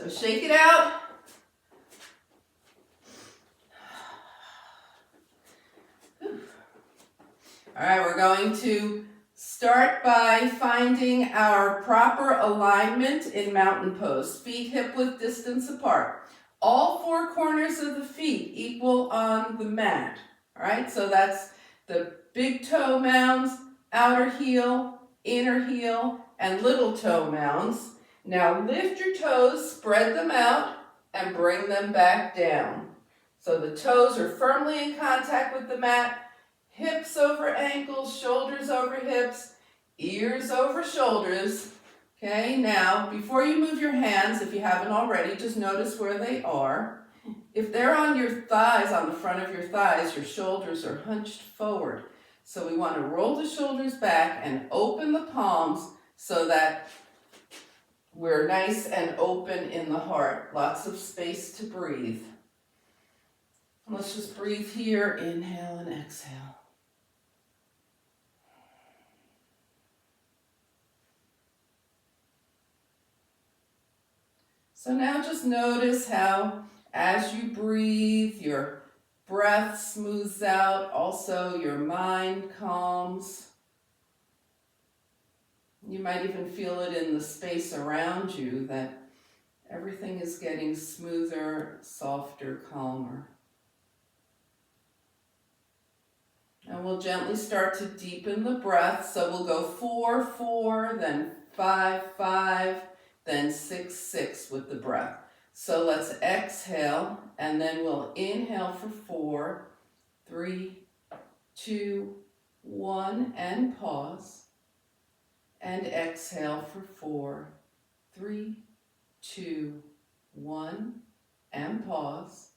So shake it out. All right, we're going to start by finding our proper alignment in mountain pose. Feet hip-width distance apart. All four corners of the feet equal on the mat. All right, so that's the big toe mounds, outer heel, inner heel, and little toe mounds. Now lift your toes, spread them out, and bring them back down. So the toes are firmly in contact with the mat. Hips over ankles, shoulders over hips, ears over shoulders. Okay, now before you move your hands, if you haven't already, just notice where they are. If they're on your thighs, on the front of your thighs, your shoulders are hunched forward. So we want to roll the shoulders back and open the palms so that we're nice and open in the heart. Lots of space to breathe. Let's just breathe here, inhale and exhale. So now just notice how as you breathe, your breath smooths out, also your mind calms. You might even feel it in the space around you that everything is getting smoother, softer, calmer. And we'll gently start to deepen the breath. So we'll go 4, 4, then 5, 5, then 6, 6 with the breath. So let's exhale, and then we'll inhale for 4, 3, 2, 1, and pause. And exhale for 4, 3, 2, 1, and pause.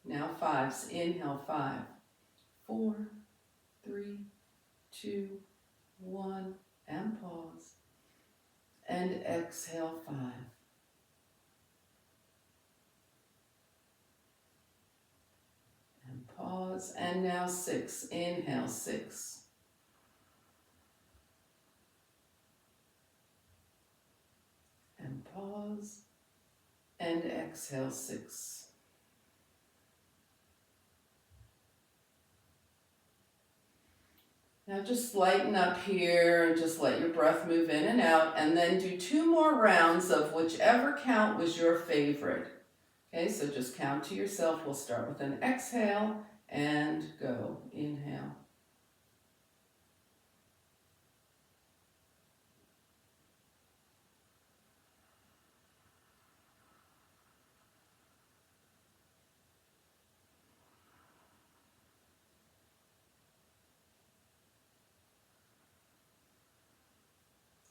Now 5s. Inhale 5, 4, 3, 2, 1, and pause. And exhale 5. And pause. And now 6. Inhale 6. And pause. And exhale 6. Now just lighten up here and just let your breath move in and out, and then do 2 more rounds of whichever count was your favorite. Okay, so just count to yourself. We'll start with an exhale and go. Inhale.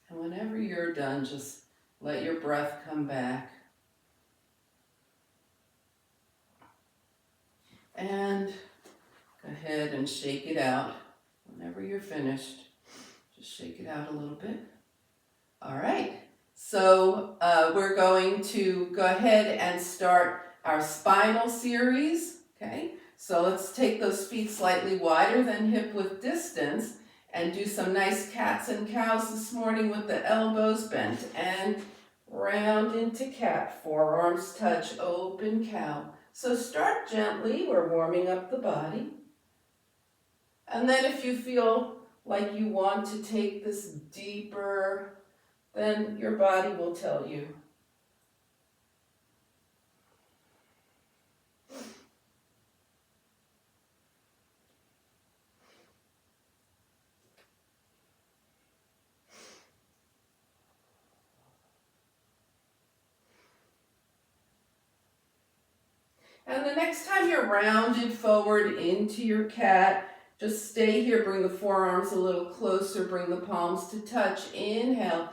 And whenever you're done, just let your breath come back. And go ahead and shake it out. Whenever you're finished, just shake it out a little bit. All right, so we're going to go ahead and start our spinal series. Okay, so let's take those feet slightly wider than hip-width distance and do some nice cats and cows this morning with the elbows bent and round into cat. Forearms touch, open cow. So start gently. We're warming up the body. And then if you feel like you want to take this deeper, then your body will tell you. And the next time you're rounded forward into your cat, just stay here, bring the forearms a little closer, bring the palms to touch. Inhale,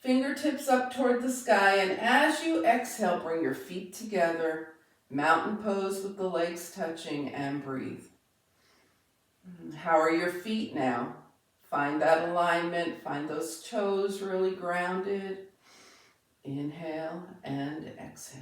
fingertips up toward the sky, and as you exhale, bring your feet together, mountain pose with the legs touching, and breathe. How are your feet now? Find that alignment, find those toes really grounded. Inhale and exhale.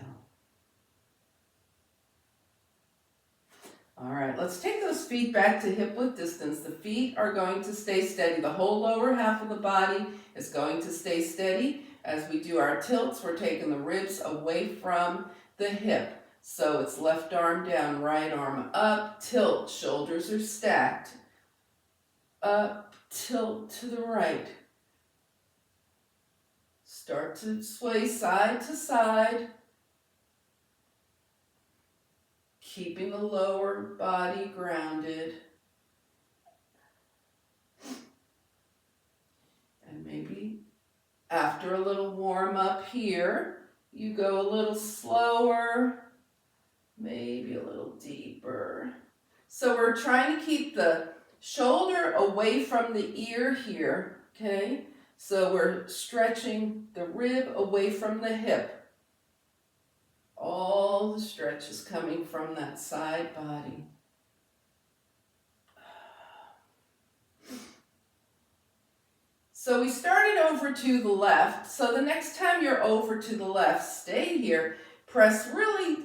All right, let's take those feet back to hip-width distance. The feet are going to stay steady. The whole lower half of the body is going to stay steady. As we do our tilts, we're taking the ribs away from the hip. So it's left arm down, right arm up, tilt, shoulders are stacked. Up, tilt to the right. Start to sway side to side. Keeping the lower body grounded. And maybe after a little warm up here, you go a little slower, maybe a little deeper. So we're trying to keep the shoulder away from the ear here, okay? So we're stretching the rib away from the hip. All the stretch is coming from that side body. So we started over to the left. So the next time you're over to the left, stay here. Press really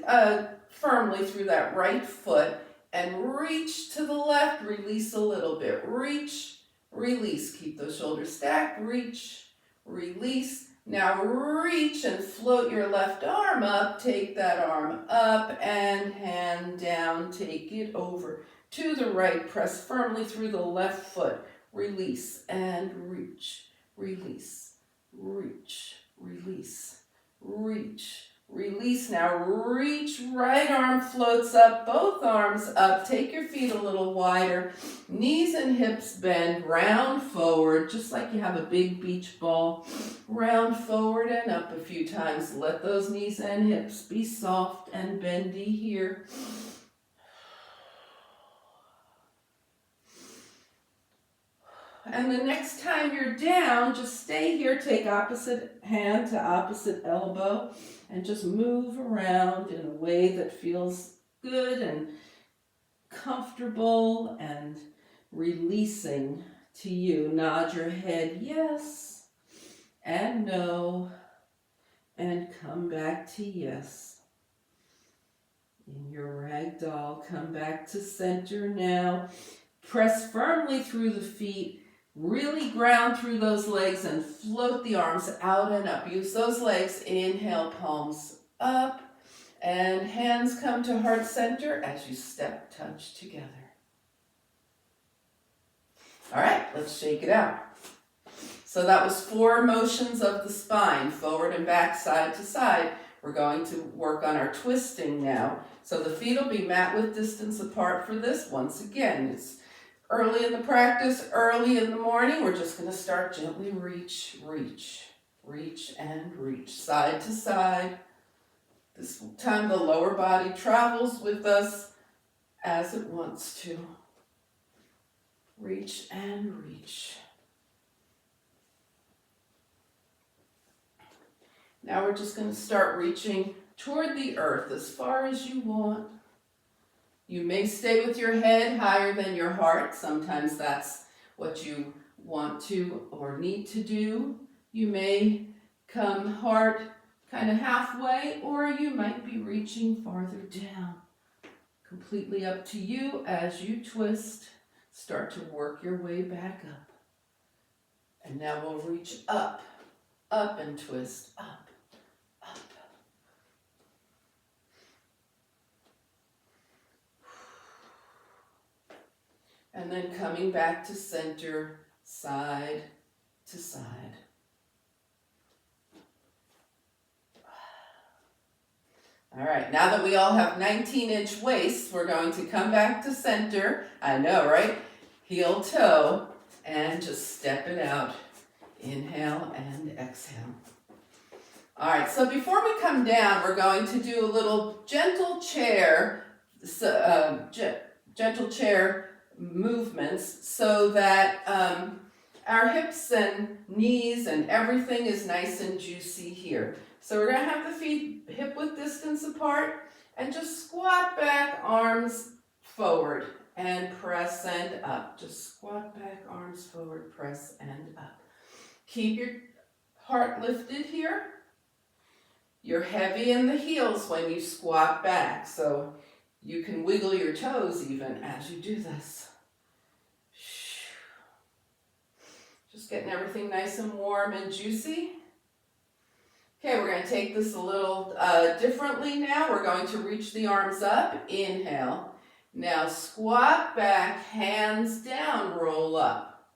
firmly through that right foot and reach to the left. Release a little bit. Reach, release. Keep those shoulders stacked. Reach, release. Now reach and float your left arm up. Take that arm up and hand down. Take it over to the right. Press firmly through the left foot. Release and reach. Release, reach, release, reach, release. Now reach, right arm floats up, both arms up. Take your feet a little wider. Knees and hips bend, round forward, just like you have a big beach ball. Round forward and up a few times. Let those knees and hips be soft and bendy here. And the next time you're down, just stay here, take opposite hand to opposite elbow, and just move around in a way that feels good and comfortable and releasing to you. Nod your head yes and no, and come back to yes. In your ragdoll, come back to center now. Press firmly through the feet. Really ground through those legs and float the arms out and up. Use those legs. Inhale, palms up. And hands come to heart center as you step, touch together. All right, let's shake it out. So that was 4 motions of the spine, forward and back, side to side. We're going to work on our twisting now. So the feet will be mat width distance apart for this. Once again, it's early in the practice, early in the morning. We're just going to start gently reach, reach, reach, and reach, side to side. This time the lower body travels with us as it wants to. Reach and reach. Now we're just going to start reaching toward the earth as far as you want. You may stay with your head higher than your heart. Sometimes that's what you want to or need to do. You may come heart kind of halfway, or you might be reaching farther down. Completely up to you as you twist. Start to work your way back up. And now we'll reach up, up and twist, up, up. And then coming back to center, side to side. All right, now that we all have 19-inch waists, we're going to come back to center. I know, right? Heel, toe, and just step it out. Inhale and exhale. All right, so before we come down, we're going to do a little gentle chair movements so that our hips and knees and everything is nice and juicy here. So we're going to have the feet hip width distance apart and just squat back, arms forward and press and up. Just squat back, arms forward, press and up. Keep your heart lifted here. You're heavy in the heels when you squat back, so you can wiggle your toes even as you do this. Just getting everything nice and warm and juicy. Okay, we're going to take this a little differently now. We're going to reach the arms up, inhale. Now squat back, hands down, roll up.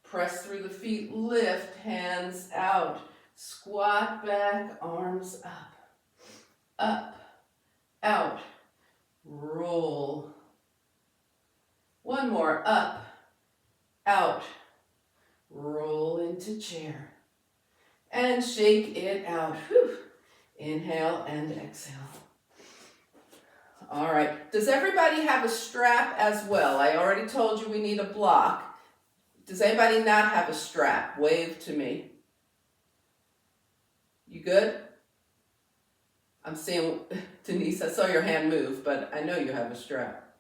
Press through the feet, lift, hands out. Squat back, arms up, out, roll. One more, up, out, roll into chair. And shake it out. Whew. Inhale and exhale. All right. Does everybody have a strap as well? I already told you we need a block. Does anybody not have a strap? Wave to me. You good? I'm seeing, Denise, I saw your hand move, but I know you have a strap.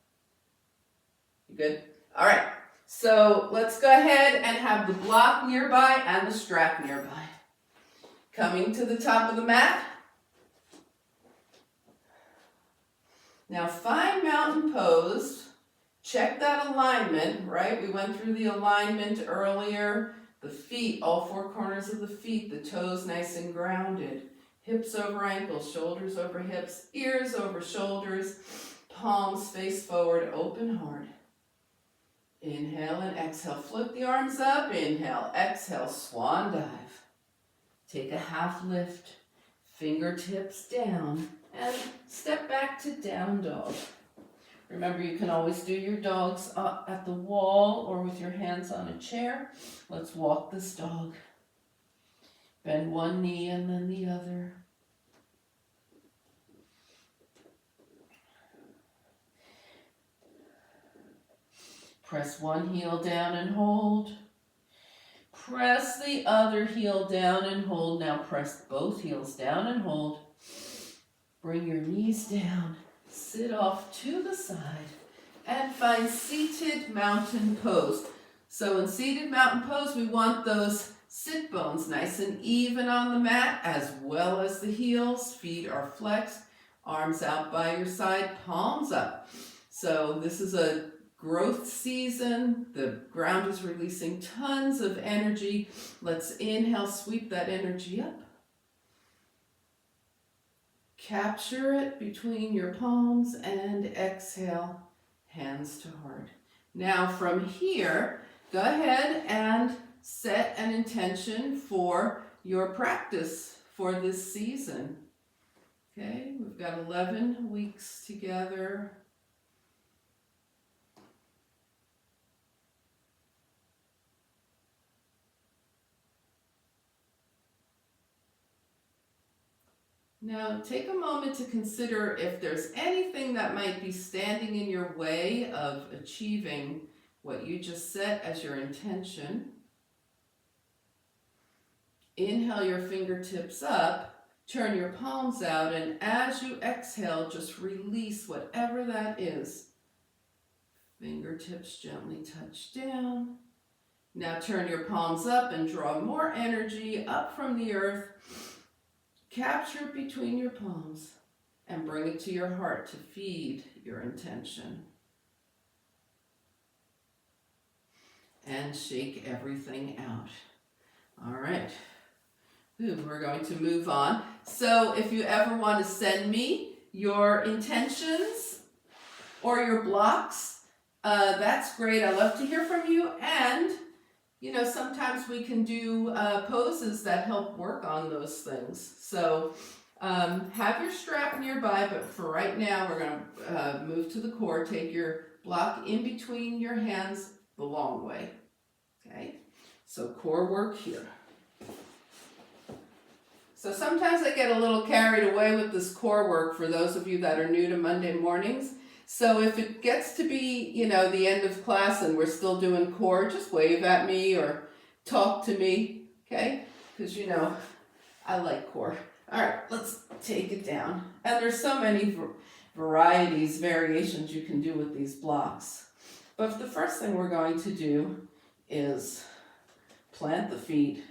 You good? All right. So let's go ahead and have the block nearby and the strap nearby. Coming to the top of the mat. Now find mountain pose. Check that alignment, right? We went through the alignment earlier. The feet, all four corners of the feet, the toes nice and grounded. Hips over ankles, shoulders over hips, ears over shoulders, palms face forward, open heart. Inhale and exhale. Flip the arms up. Inhale, exhale, swan dive. Take a half lift, fingertips down, and step back to down dog. Remember, you can always do your dogs at the wall or with your hands on a chair. Let's walk this dog. Bend one knee and then the other. Press one heel down and hold. Press the other heel down and hold. Now press both heels down and hold. Bring your knees down. Sit off to the side and find seated mountain pose. So in seated mountain pose, we want those sit bones nice and even on the mat, as well as the heels. Feet are flexed, arms out by your side, palms up. So this is a growth season. The ground is releasing tons of energy. Let's inhale, sweep that energy up. Capture it between your palms and exhale, hands to heart. Now from here, go ahead and set an intention for your practice for this season. Okay, we've got 11 weeks together. Now, take a moment to consider if there's anything that might be standing in your way of achieving what you just set as your intention. Inhale your fingertips up, turn your palms out, and as you exhale, just release whatever that is. Fingertips gently touch down. Now turn your palms up and draw more energy up from the earth. Capture it between your palms and bring it to your heart to feed your intention. And shake everything out. All right. We're going to move on. So if you ever want to send me your intentions or your blocks, that's great. I love to hear from you. And you know, sometimes we can do poses that help work on those things. So have your strap nearby, but for right now, we're going to move to the core. Take your block in between your hands the long way. Okay, so core work here. So sometimes I get a little carried away with this core work for those of you that are new to Monday mornings. So if it gets to be, you know, the end of class and we're still doing core, just wave at me or talk to me, okay? Because, you know, I like core. All right, let's take it down. And there's so many varieties, variations you can do with these blocks. But the first thing we're going to do is plant the feet,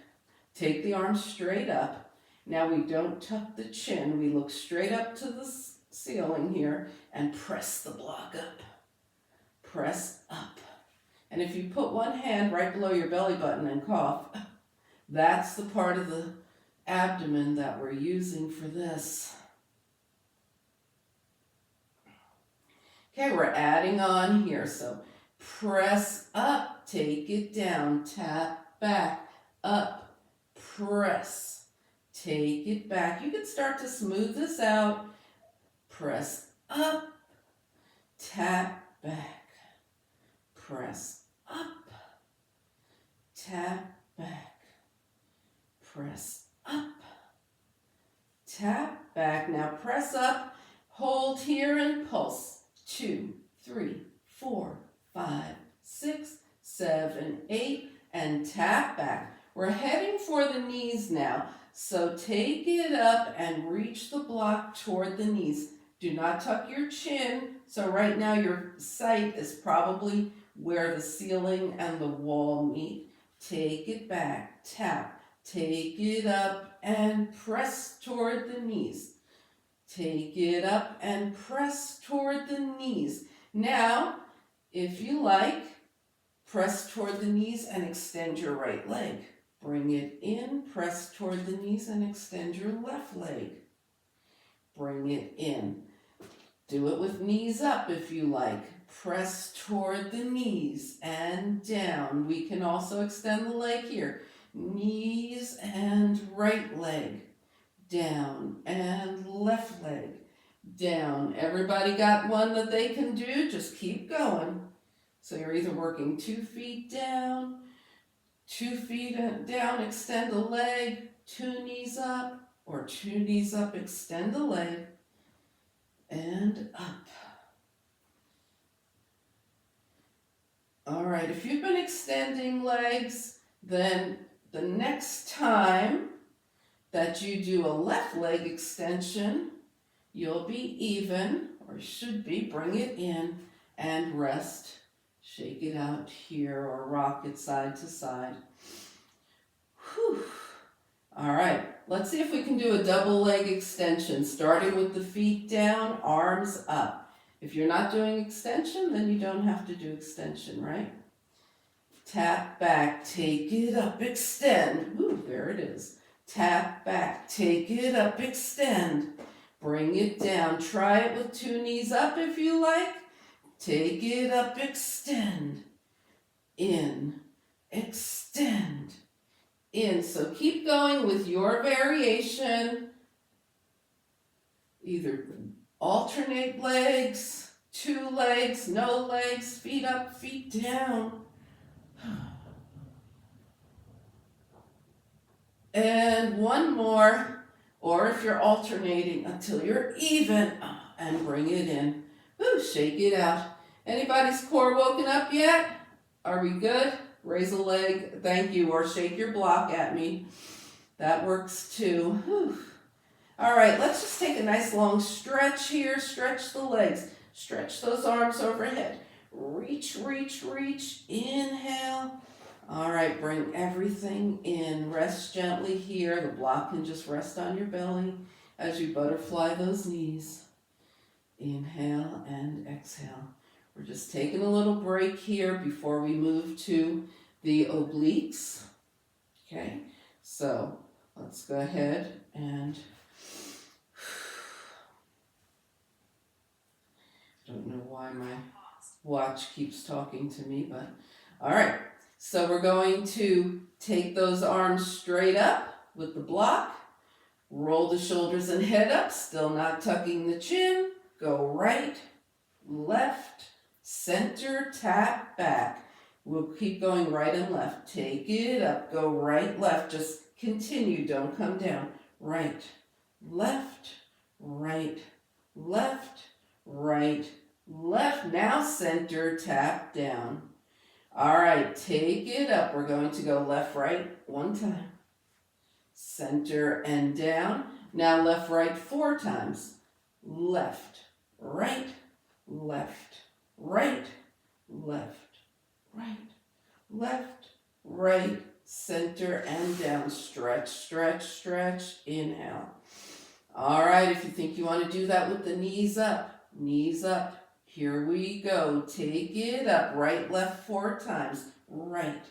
take the arms straight up. Now we don't tuck the chin, we look straight up to the ceiling here and press the block up. Press up. And if you put one hand right below your belly button and cough, that's the part of the abdomen that we're using for this. Okay, we're adding on here, so press up, take it down, tap back, up, press, take it back. You can start to smooth this out. Press up, tap back, press up, tap back, press up, tap back. Now press up, hold here and pulse. 2, 3, 4, 5, 6, 7, 8, and tap back. We're heading for the knees now, so take it up and reach the block toward the knees. Do not tuck your chin, so right now your sight is probably where the ceiling and the wall meet. Take it back, tap, take it up and press toward the knees. Take it up and press toward the knees. Now, if you like, press toward the knees and extend your right leg. Bring it in, press toward the knees and extend your left leg. Bring it in. Do it with knees up if you like. Press toward the knees and down. We can also extend the leg here. Knees and right leg. Down and left leg. Down. Everybody got one that they can do? Just keep going. So you're either working 2 feet down, 2 feet down, extend the leg, 2 knees up, or 2 knees up, extend the leg, and up. All right, if you've been extending legs, then the next time that you do a left leg extension, you'll be even, or should be, bring it in and rest. Shake it out here or rock it side to side. Whew. All right, let's see if we can do a double leg extension, starting with the feet down, arms up. If you're not doing extension, then you don't have to do extension, right? Tap back, take it up, extend. Woo, there it is. Tap back, take it up, extend. Bring it down. Try it with 2 knees up if you like. Take it up, extend. In, extend. In. So keep going with your variation. Either alternate legs, 2 legs, no legs, feet up, feet down. And 1 more, or if you're alternating until you're even, and bring it in. Ooh, shake it out. Anybody's core woken up yet? Are we good? Raise a leg, thank you, or shake your block at me. That works too. Whew. All right, let's just take a nice long stretch here. Stretch the legs. Stretch those arms overhead. Reach, reach, reach. Inhale. All right, bring everything in. Rest gently here. The block can just rest on your belly as you butterfly those knees. Inhale and exhale. We're just taking a little break here before we move to the obliques. Okay, so let's go ahead and don't know why my watch keeps talking to me, but all right. So we're going to take those arms straight up with the block. Roll the shoulders and head up, still not tucking the chin. Go right, left, center, tap, back. We'll keep going right and left. Take it up, go right, left. Just continue, don't come down. Right, left, right, left, right, left. Now center, tap, down. All right, take it up. We're going to go left, right, 1 time. Center and down. Now left, right, 4 times. Left, right, left, right, left, right, left, right, center and down. Stretch, stretch, stretch. Inhale. All right, if you think you want to do that with the knees up, here we go. Take it up. Right, left, 4 times. Right,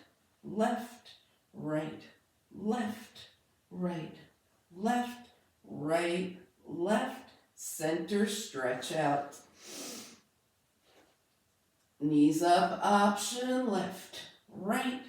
left, right, left, right, left, right, left, center, stretch out. Knees up, option, left, right,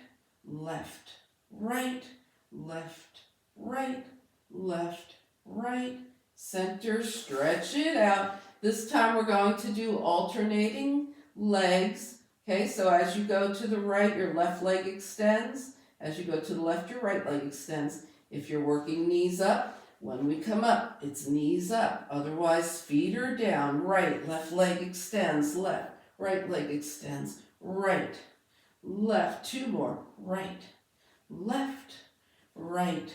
left, right, left, right, left, right, center, stretch it out. This time we're going to do alternating legs. Okay, so as you go to the right, your left leg extends. As you go to the left, your right leg extends. If you're working knees up, when we come up, it's knees up. Otherwise, feet are down. Right, left leg extends, left. Right leg extends, right, left, two more, right, left, right,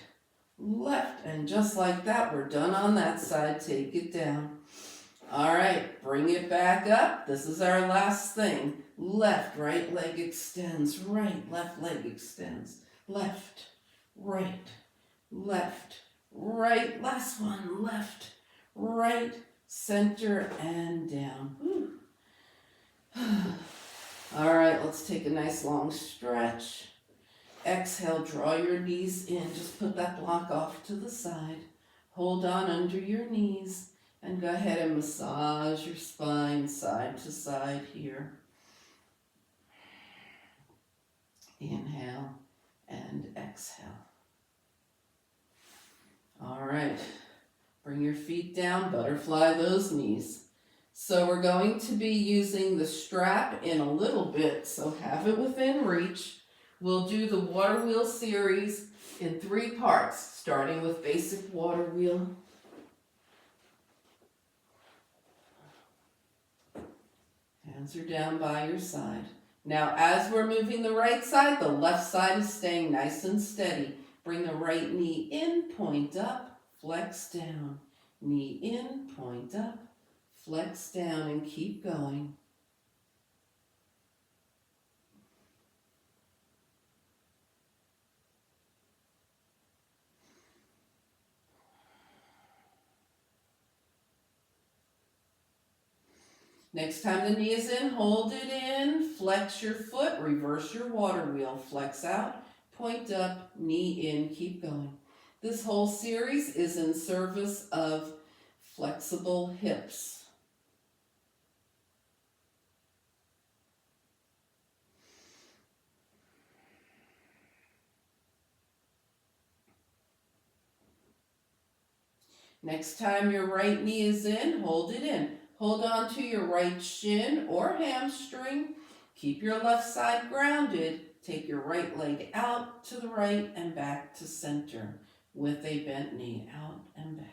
left, and just like that, we're done on that side. Take it down. All right, bring it back up. This is our last thing. Left, right leg extends, right, left leg extends, left, right, left, right, last one, left, right, center, and down. Whew. All right, let's take a nice long stretch. Exhale, draw your knees in. Just put that block off to the side. Hold on under your knees and go ahead and massage your spine side to side here. Inhale and exhale. All right, bring your feet down, butterfly those knees. So we're going to be using the strap in a little bit, so have it within reach. We'll do the water wheel series in 3 parts, starting with basic water wheel. Hands are down by your side. Now as we're moving the right side, the left side is staying nice and steady. Bring the right knee in, point up, flex down. Knee in, point up. Flex down and keep going. Next time the knee is in, hold it in, flex your foot, reverse your water wheel, flex out, point up, knee in, keep going. This whole series is in service of flexible hips. Next time your right knee is in, hold it in. Hold on to your right shin or hamstring. Keep your left side grounded. Take your right leg out to the right and back to center with a bent knee, out and back.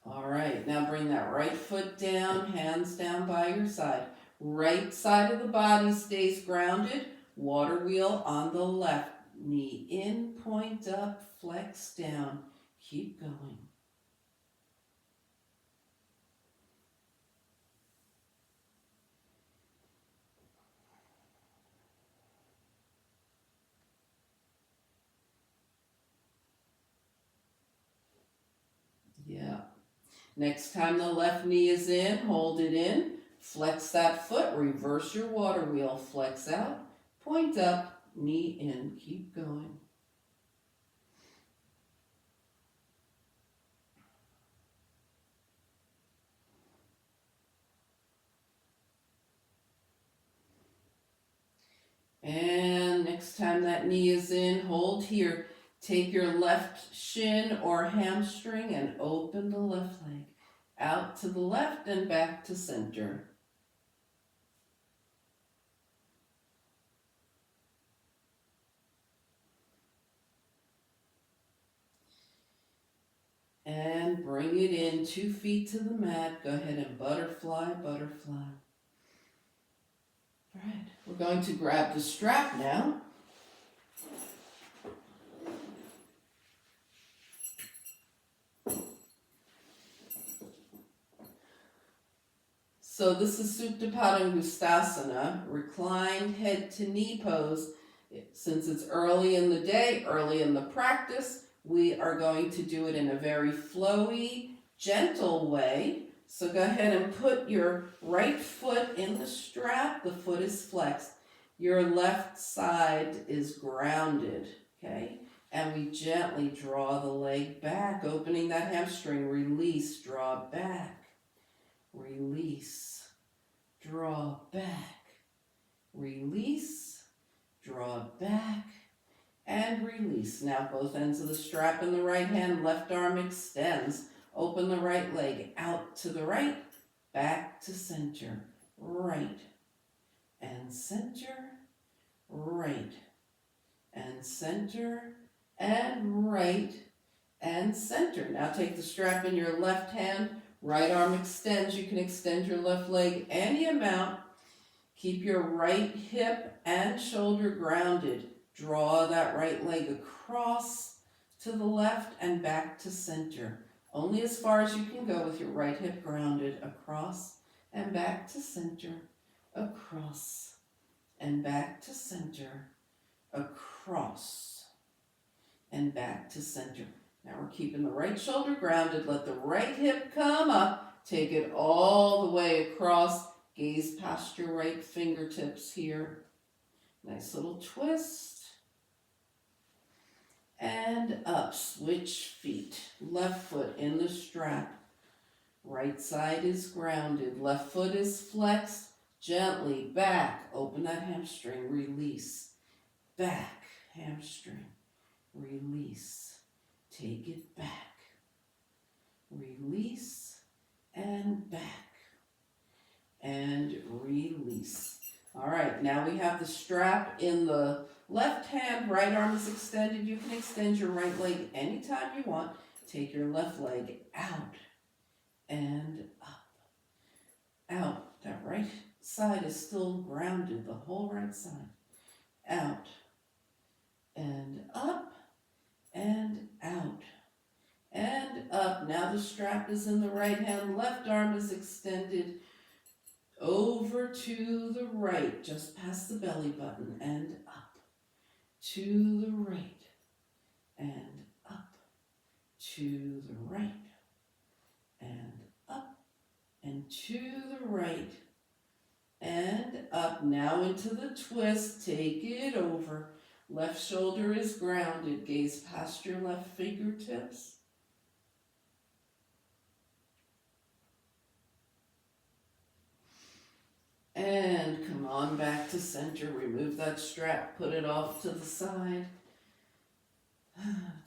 All right, now bring that right foot down, hands down by your side. Right side of the body stays grounded. Water wheel on the left. Knee in, point up, flex down. Keep going. Yeah. Next time the left knee is in, hold it in. Flex that foot, reverse your water wheel, flex out, point up, knee in, keep going. And next time that knee is in, hold here. Take your left shin or hamstring and open the left leg. Out to the left and back to center. And bring it in, 2 feet to the mat. Go ahead and butterfly, butterfly. All right, we're going to grab the strap now. So this is Supta Padangusthasana, reclined head to knee pose. Since it's early in the day, early in the practice, we are going to do it in a very flowy, gentle way. So go ahead and put your right foot in the strap. The foot is flexed. Your left side is grounded, okay? And we gently draw the leg back, opening that hamstring. Release, draw back. Release, draw back. Release, draw back, and release. Now both ends of the strap in the right hand, left arm extends. Open the right leg out to the right, back to center, right, and center, right, and center, and right, and center. Now take the strap in your left hand, right arm extends. You can extend your left leg any amount. Keep your right hip and shoulder grounded. Draw that right leg across to the left and back to center. Only as far as you can go with your right hip grounded. Across and back to center. Across and back to center. Across and back to center. Now we're keeping the right shoulder grounded. Let the right hip come up. Take it all the way across. Gaze past your right fingertips here. Nice little twist. And up, switch feet. Left foot in the strap. Right side is grounded. Left foot is flexed. Gently back. Open that hamstring. Release. Back. Hamstring. Release. Take it back. Release. And back. And release. All right, now we have the strap in the left hand, right arm is extended. You can extend your right leg anytime you want. Take your left leg out and up. Out. That right side is still grounded, the whole right side. Out and up and out and up. Now the strap is in the right hand, left arm is extended. Over to the right, just past the belly button, and up. To the right, and up. To the right, and up. And to the right, and up. Now into the twist, take it over. Left shoulder is grounded. Gaze past your left fingertips. And come on back to center. Remove that strap. Put it off to the side.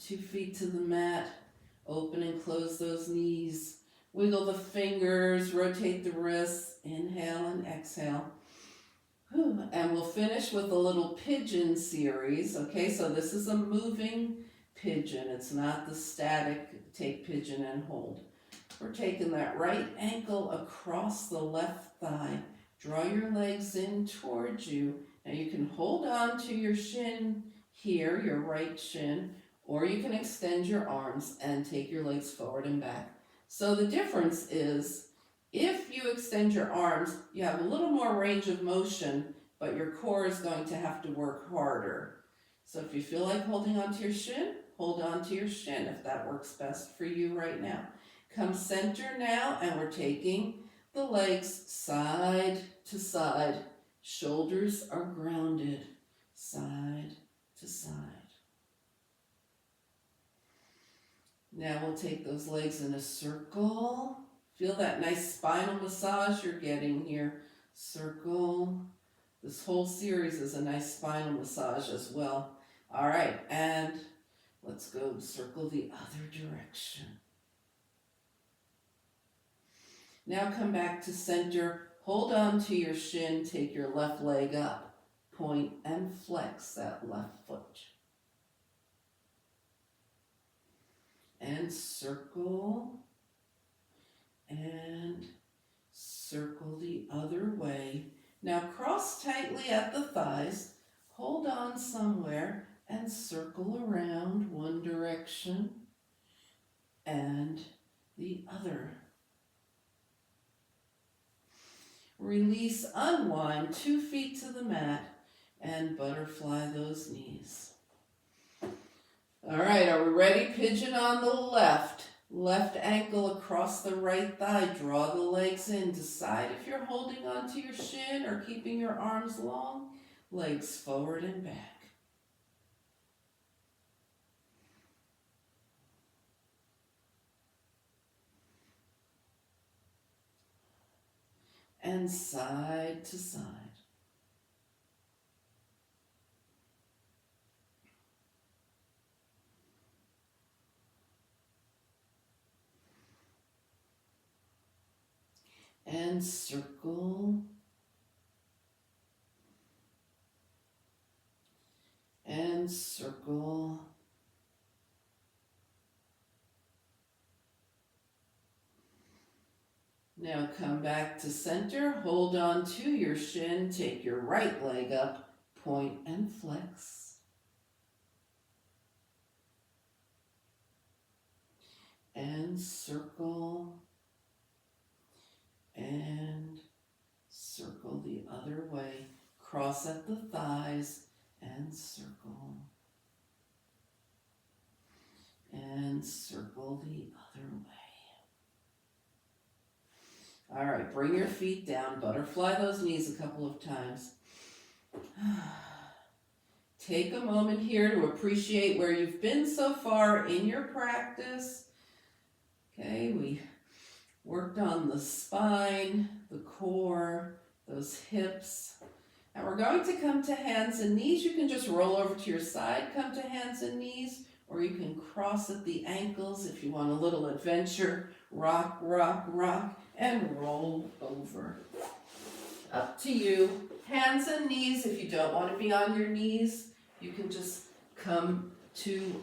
2 feet to the mat. Open and close those knees. Wiggle the fingers. Rotate the wrists. Inhale and exhale. And we'll finish with a little pigeon series. Okay, so this is a moving pigeon. It's not the static take pigeon and hold. We're taking that right ankle across the left thigh. Draw your legs in towards you. Now you can hold on to your shin here, your right shin, or you can extend your arms and take your legs forward and back. So the difference is, if you extend your arms, you have a little more range of motion, but your core is going to have to work harder. So if you feel like holding on to your shin, hold on to your shin if that works best for you right now. Come center now, and we're taking the legs side to side. Shoulders are grounded, side to side. Now we'll take those legs in a circle. Feel that nice spinal massage you're getting here. Circle. This whole series is a nice spinal massage as well. All right, and let's go circle the other direction. Now come back to center. Hold on to your shin. Take your left leg up. Point and flex that left foot. And circle. And circle the other way. Now cross tightly at the thighs. Hold on somewhere and circle around one direction and the other. Release, unwind, 2 feet to the mat, and butterfly those knees. All right, are we ready? Pigeon on the left. Left ankle across the right thigh. Draw the legs in. Decide if you're holding onto your shin or keeping your arms long. Legs forward and back. And side to side. And circle. And circle. Now come back to center, hold on to your shin, take your right leg up, point and flex. And circle. And circle the other way. Cross at the thighs and circle. And circle the other way. All right, bring your feet down. Butterfly those knees a couple of times. Take a moment here to appreciate where you've been so far in your practice. Okay, we worked on the spine, the core, those hips. And we're going to come to hands and knees. You can just roll over to your side, come to hands and knees, or you can cross at the ankles if you want a little adventure. Rock, rock, rock, and roll over. Up to you. Hands and knees. If you don't want to be on your knees, you can just come to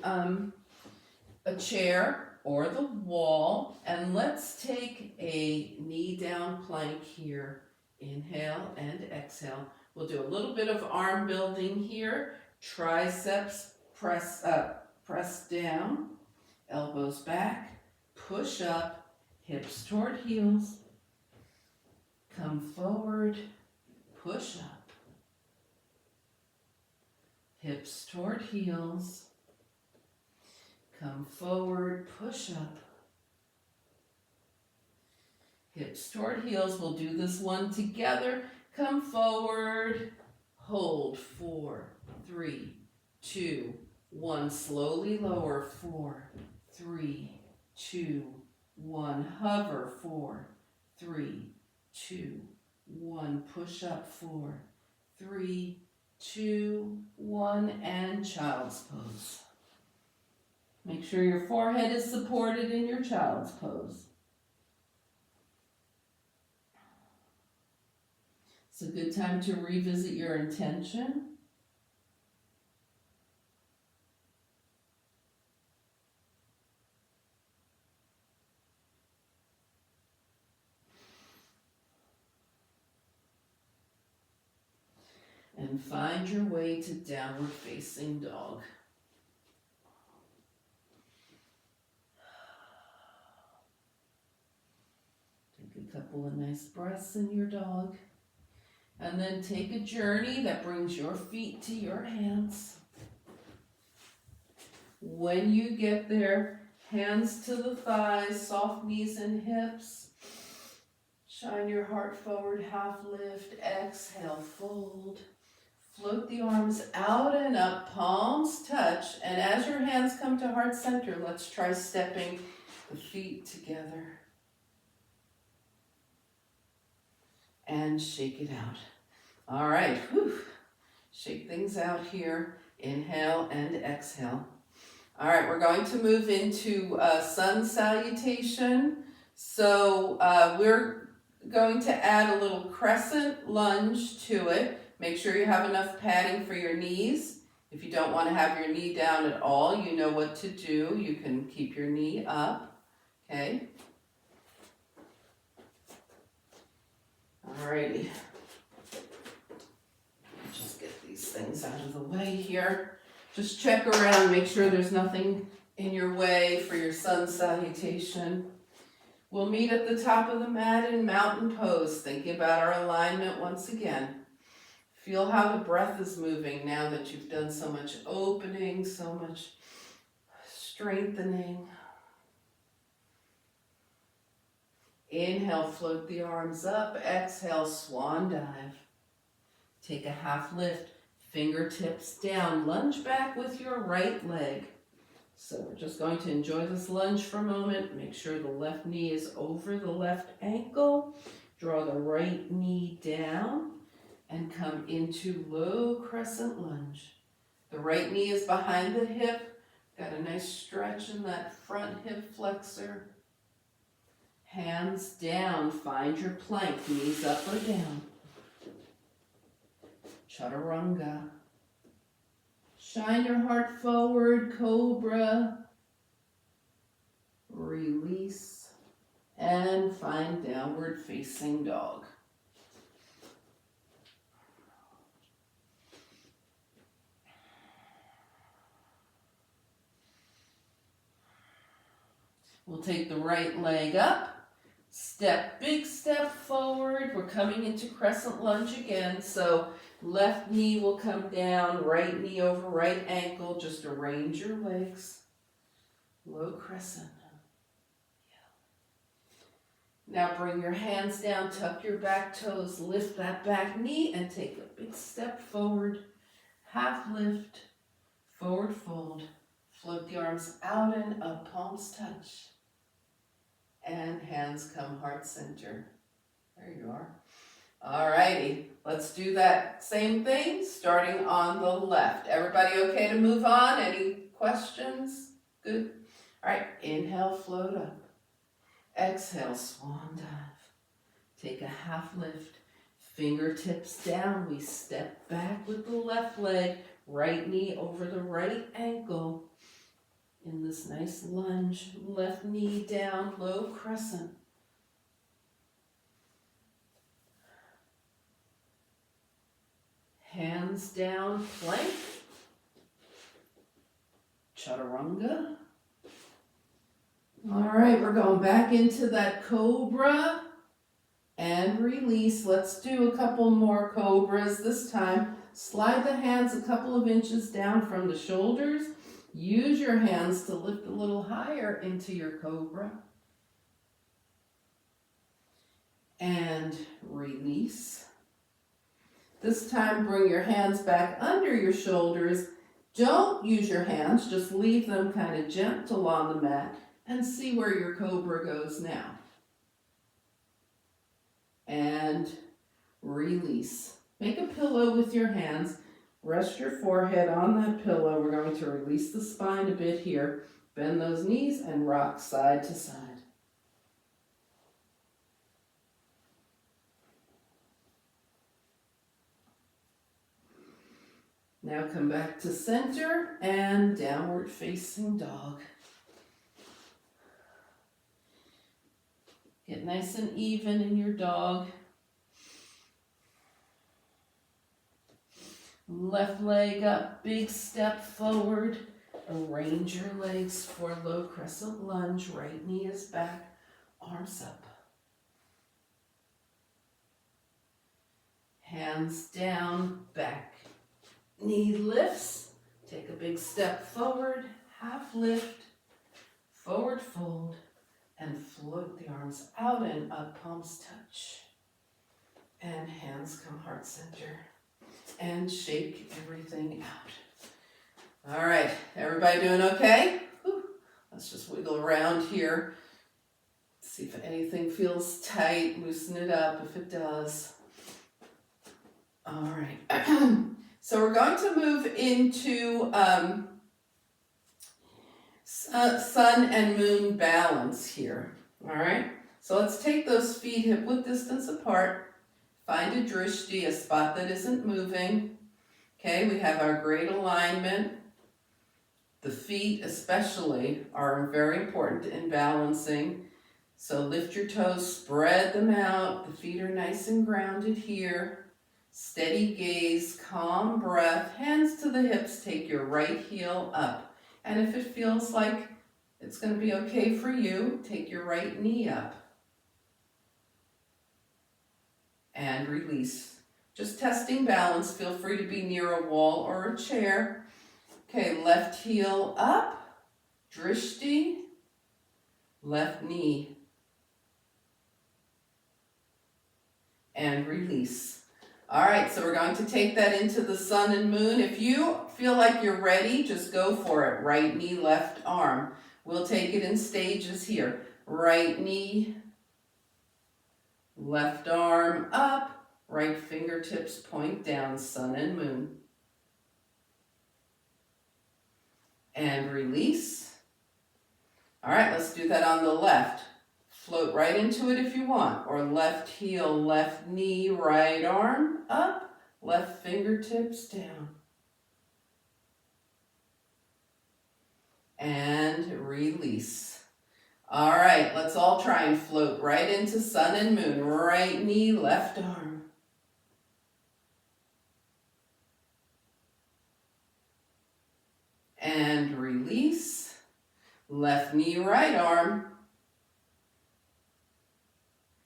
a chair or the wall. And let's take a knee down plank here. Inhale and exhale. We'll do a little bit of arm building here. Triceps press up, press down, elbows back, push up, hips toward heels. Come forward, push up. Hips toward heels. Come forward, push up. Hips toward heels. We'll do this one together. Come forward, hold, 4, 3, 2, 1. Slowly lower, 4, 3, 2, 1. Hover, 4, 3, 2, 1. Push up, 4, 3, 2, 1. And child's pose. Make sure your forehead is supported in your child's pose. It's a good time to revisit your intention. And find your way to downward facing dog. Take a couple of nice breaths in your dog. And then take a journey that brings your feet to your hands. When you get there, hands to the thighs, soft knees and hips. Shine your heart forward, half lift, exhale, fold. Float the arms out and up, palms touch. And as your hands come to heart center, let's try stepping the feet together. And shake it out. All right, whew. Shake things out here. Inhale and exhale. All right, we're going to move into sun salutation. So we're going to add a little crescent lunge to it. Make sure you have enough padding for your knees. If you don't want to have your knee down at all, you know what to do. You can keep your knee up, okay? All righty. Just get these things out of the way here. Just check around, make sure there's nothing in your way for your sun salutation. We'll meet at the top of the mat in mountain pose, thinking about our alignment once again. Feel how the breath is moving now that you've done so much opening, so much strengthening. Inhale, float the arms up. Exhale, swan dive. Take a half lift, fingertips down. Lunge back with your right leg. So we're just going to enjoy this lunge for a moment. Make sure the left knee is over the left ankle. Draw the right knee down and come into low crescent lunge. The right knee is behind the hip. Got a nice stretch in that front hip flexor. Hands down, find your plank, knees up or down. Chaturanga. Shine your heart forward, cobra. Release and find downward facing dog. We'll take the right leg up. Big step forward. We're coming into crescent lunge again. So left knee will come down, right knee over right ankle. Just arrange your legs. Low crescent. Now bring your hands down, tuck your back toes, lift that back knee and take a big step forward. Half lift, forward fold. Float the arms out and up, palms touch. And hands come heart center. There you are. Alrighty, let's do that same thing, starting on the left. Everybody okay to move on? Any questions? Good. Alright, inhale, float up. Exhale, swan dive. Take a half lift. Fingertips down. We step back with the left leg. Right knee over the right ankle. In this nice lunge. Left knee down, low crescent. Hands down, plank. Chaturanga. All right, we're going back into that cobra and release. Let's do a couple more cobras this time. Slide the hands a couple of inches down from the shoulders. Use your hands to lift a little higher into your cobra. And release. This time, bring your hands back under your shoulders. Don't use your hands, just leave them kind of gentle on the mat. And see where your cobra goes now. And release. Make a pillow with your hands. Rest your forehead on that pillow. We're going to release the spine a bit here. Bend those knees and rock side to side. Now come back to center and downward facing dog. Get nice and even in your dog. Left leg up, big step forward. Arrange your legs for low crescent lunge. Right knee is back, arms up. Hands down, back. Knee lifts. Take a big step forward, half lift, forward fold. And float the arms out and up, palms touch. And hands come heart center. And shake everything out. All right, everybody doing okay? Whew. Let's just wiggle around here. See if anything feels tight, loosen it up if it does. All right, so we're going to move into sun and moon balance here. All right, so let's take those feet hip width distance apart. Find a drishti, a spot that isn't moving. Okay, we have our great alignment. The feet especially are very important in balancing. So lift your toes, spread them out. The feet are nice and grounded here. Steady gaze, calm breath, hands to the hips, take your right heel up. And if it feels like it's going to be okay for you, take your right knee up. And release. Just testing balance. Feel free to be near a wall or a chair. Okay, left heel up, drishti, left knee. and release. All right, so we're going to take that into the sun and moon. If you feel like you're ready, just go for it. Right knee, left arm. We'll take it in stages here. Right knee, left arm up, right fingertips point down, sun and moon. And release. All right, let's do that on the left. Float right into it if you want, or left heel, left knee, right arm up, left fingertips down. And release. All right, let's all try and float right into sun and moon. Right knee, left arm. And release. Left knee, right arm.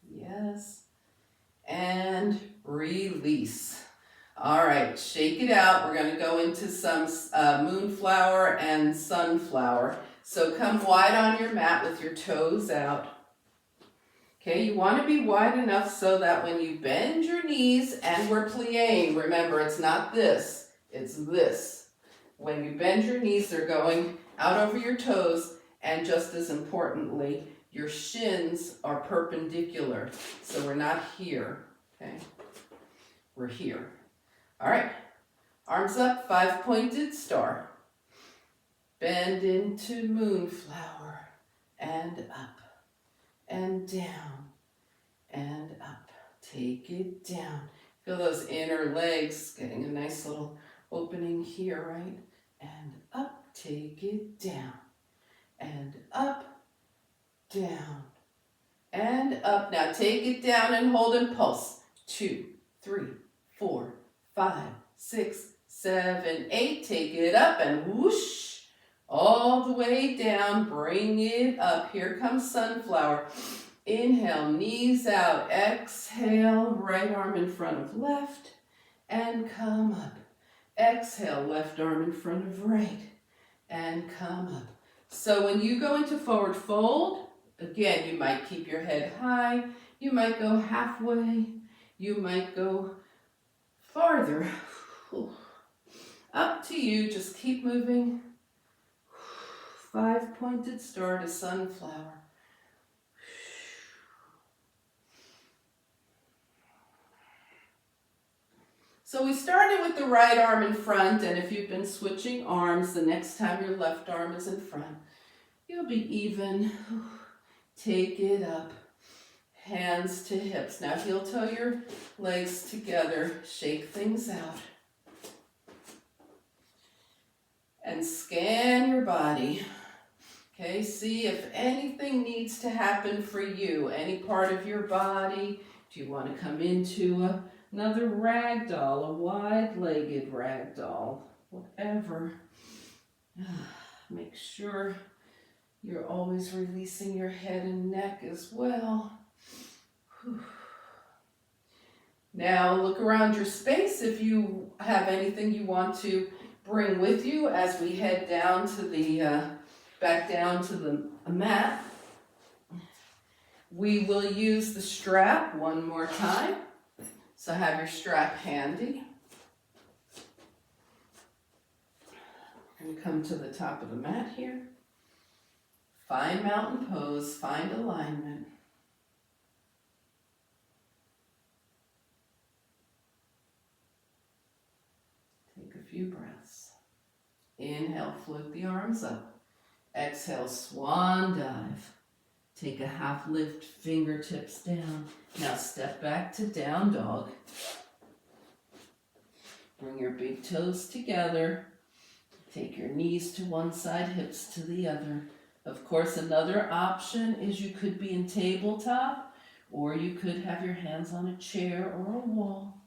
Yes. And release. All right, shake it out. We're going to go into some moonflower and sunflower. So come wide on your mat with your toes out. Okay, you want to be wide enough so that when you bend your knees and we're plieing, remember it's not this, it's this. When you bend your knees, they're going out over your toes, and just as importantly, your shins are perpendicular. So we're not here, okay? We're here. All right, arms up, 5-pointed star. Bend into moonflower, and up, and down, and up. Take it down. Feel those inner legs getting a nice little opening here, right? And up, take it down, and up, down, and up. Now take it down and hold and pulse. 2, 3, 4, 5, 6, 7, 8. Take it up and whoosh, all the way down. Bring it up. Here comes sunflower. Inhale, knees out. Exhale, right arm in front of left, and come up. Exhale, left arm in front of right, and come up. So when you go into forward fold, again, you might keep your head high. You might go halfway. You might go farther. Up to you. Just keep moving. 5-pointed star to sunflower. So we started with the right arm in front, and if you've been switching arms, the next time your left arm is in front, you'll be even. Take it up. Hands to hips. Now heel toe your legs together. Shake things out. And scan your body. Okay, see if anything needs to happen for you. Any part of your body. Do you want to come into another ragdoll, a wide-legged ragdoll, whatever. Make sure you're always releasing your head and neck as well. Now look around your space if you have anything you want to bring with you as we head down to the back down to the mat. We will use the strap one more time. So have your strap handy. And come to the top of the mat here. Find mountain pose, find alignment. Take a few breaths. Inhale, float the arms up. Exhale, swan dive. Take a half lift, fingertips down. Now step back to down dog. Bring your big toes together. Take your knees to one side, hips to the other. Of course, another option is you could be in tabletop, or you could have your hands on a chair or a wall.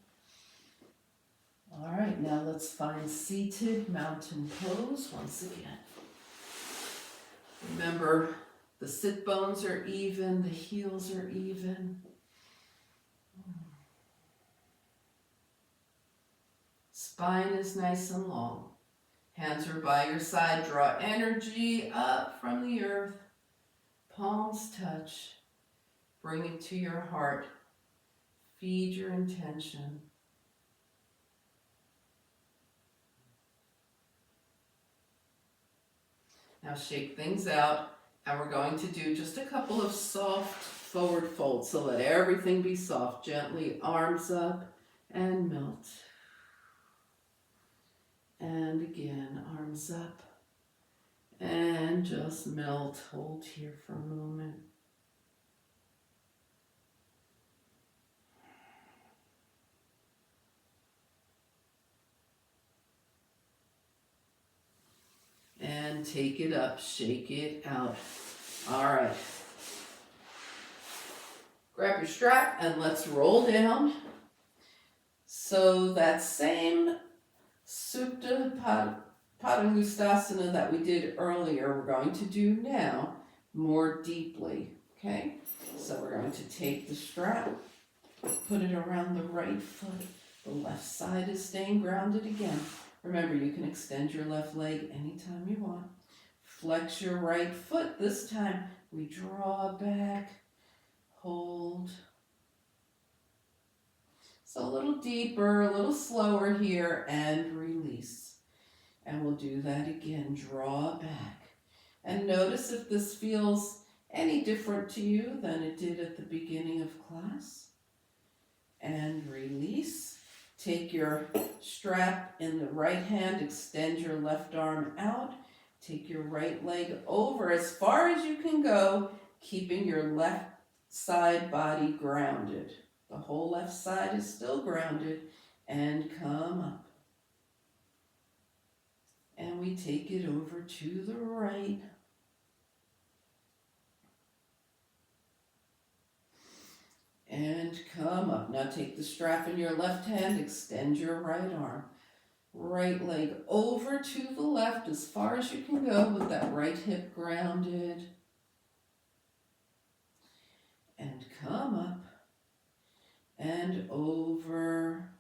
All right, now let's find seated mountain pose once again. Remember, the sit bones are even, the heels are even. Spine is nice and long. Hands are by your side. Draw energy up from the earth. Palms touch. Bring it to your heart. Feed your intention. Now shake things out, and we're going to do just a couple of soft forward folds. So let everything be soft. Gently arms up and melt. And again, arms up and just melt. Hold here for a moment. And take it up, shake it out. All right. Grab your strap and let's roll down. So that same Supta Padangusthasana that we did earlier, we're going to do now more deeply, okay? So we're going to take the strap, put it around the right foot. The left side is staying grounded again. Remember, you can extend your left leg anytime you want. Flex your right foot. This time, we draw back, hold. So a little deeper, a little slower here, and release. And we'll do that again. Draw back. And notice if this feels any different to you than it did at the beginning of class. And release. Take your strap in the right hand, extend your left arm out, take your right leg over as far as you can go, keeping your left side body grounded. The whole left side is still grounded, and come up. And we take it over to the right. And come up. Now take the strap in your left hand, extend your right arm. Right leg over to the left as far as you can go with that right hip grounded. And come up and over.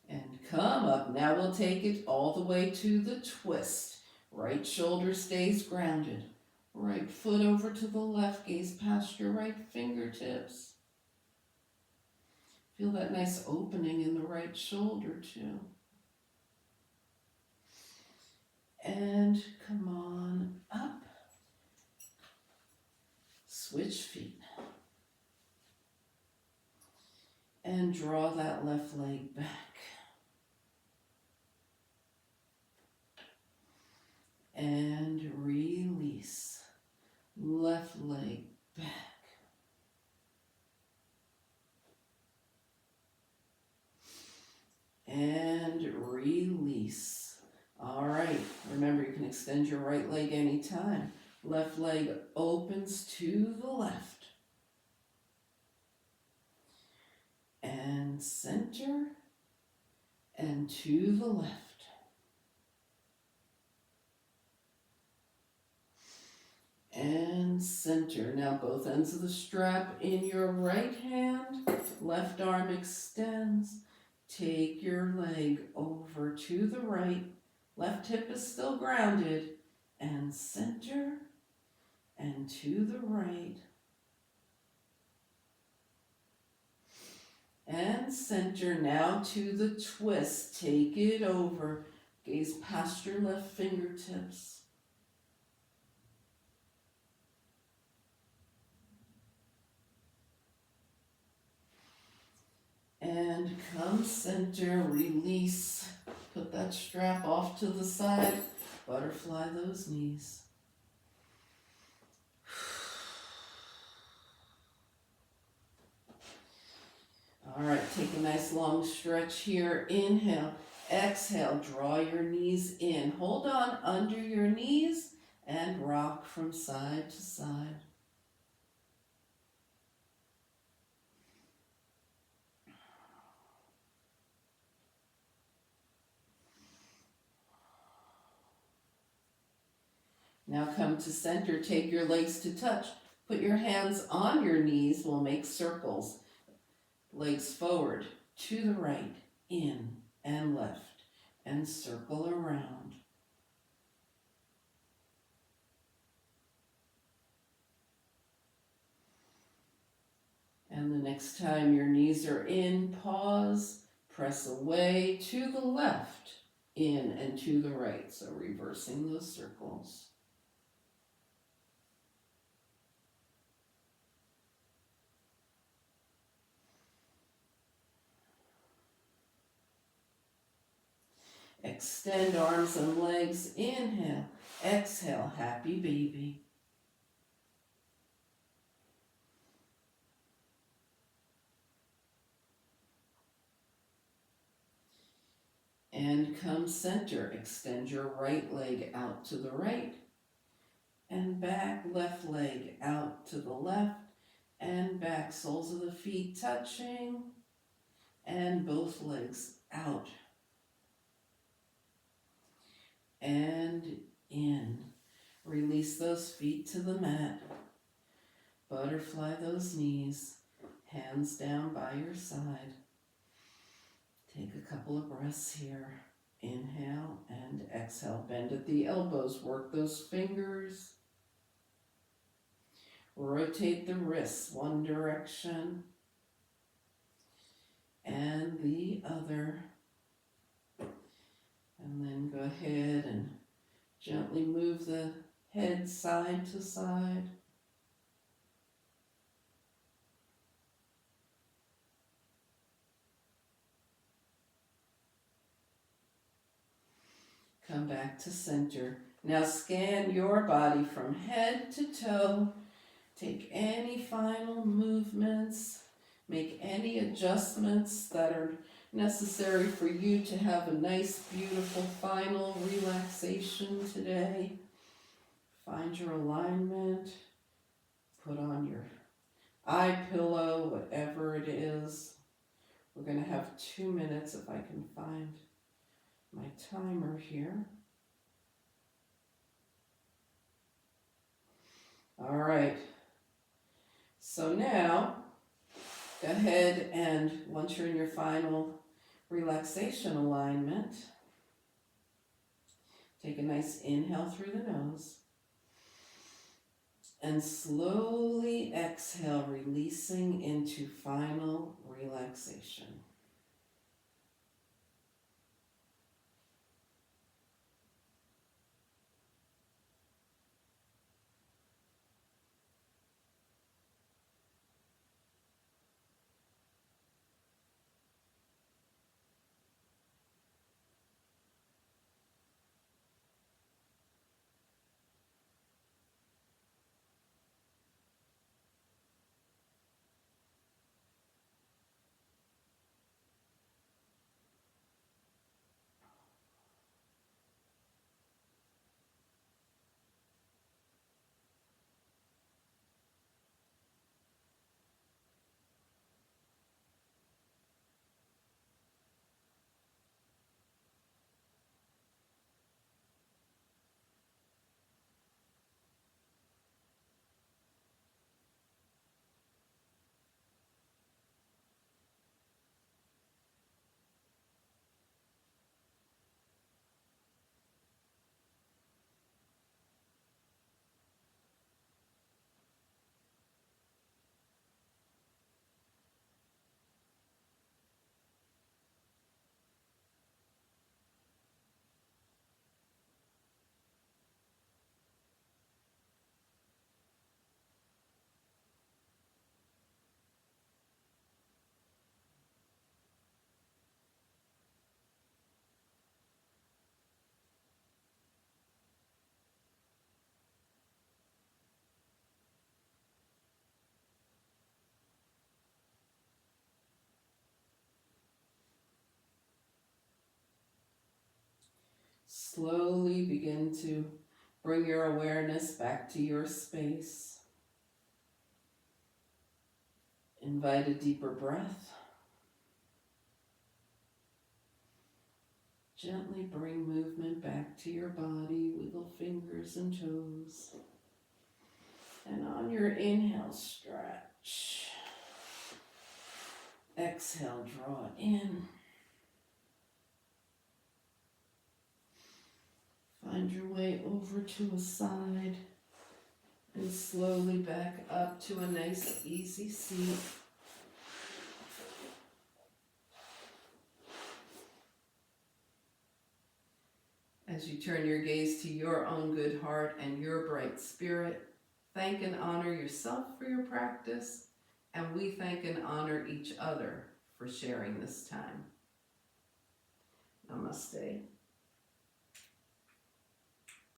And come up. Now we'll take it all the way to the twist. Right shoulder stays grounded. Right foot over to the left, gaze past your right fingertips. Feel that nice opening in the right shoulder too. And come on up. Switch feet. And draw that left leg back. And release. Left leg back. And release. All right. Remember, you can extend your right leg anytime. Left leg opens to the left. And center. And to the left. And center. Now both ends of the strap in your right hand. Left arm extends. Take your leg over to the right. Left hip is still grounded. And center. And to the right. And center. Now to the twist. Take it over. Gaze past your left fingertips. And come center, release. Put that strap off to the side. Butterfly those knees. All right, take a nice long stretch here. Inhale, exhale, draw your knees in. Hold on under your knees and rock from side to side. Now come to center, take your legs to touch. Put your hands on your knees, we'll make circles. Legs forward, to the right, in and left, and circle around. And the next time your knees are in, pause, press away to the left, in and to the right. So reversing those circles. Extend arms and legs. Inhale. Exhale, happy baby. And come center. Extend your right leg out to the right and back. Left leg out to the left and back. Soles of the feet touching and both legs out and in. Release those feet to the mat. Butterfly those knees. Hands down by your side. Take a couple of breaths here. Inhale and exhale. Bend at the elbows. Work those fingers. Rotate the wrists one direction and the other. And then go ahead and gently move the head side to side. Come back to center. Now scan your body from head to toe. Take any final movements. Make any adjustments that are necessary for you to have a nice, beautiful final relaxation today. Find your alignment. Put on your eye pillow, whatever it is. We're going to have 2 minutes if I can find my timer here. All right. So now, go ahead and once you're in your final relaxation alignment, take a nice inhale through the nose and slowly exhale, releasing into final relaxation. Slowly begin to bring your awareness back to your space. Invite a deeper breath. Gently bring movement back to your body, wiggle fingers and toes. And on your inhale, stretch. Exhale, draw in. Find your way over to a side and slowly back up to a nice easy seat. As you turn your gaze to your own good heart and your bright spirit, thank and honor yourself for your practice, and we thank and honor each other for sharing this time. Namaste.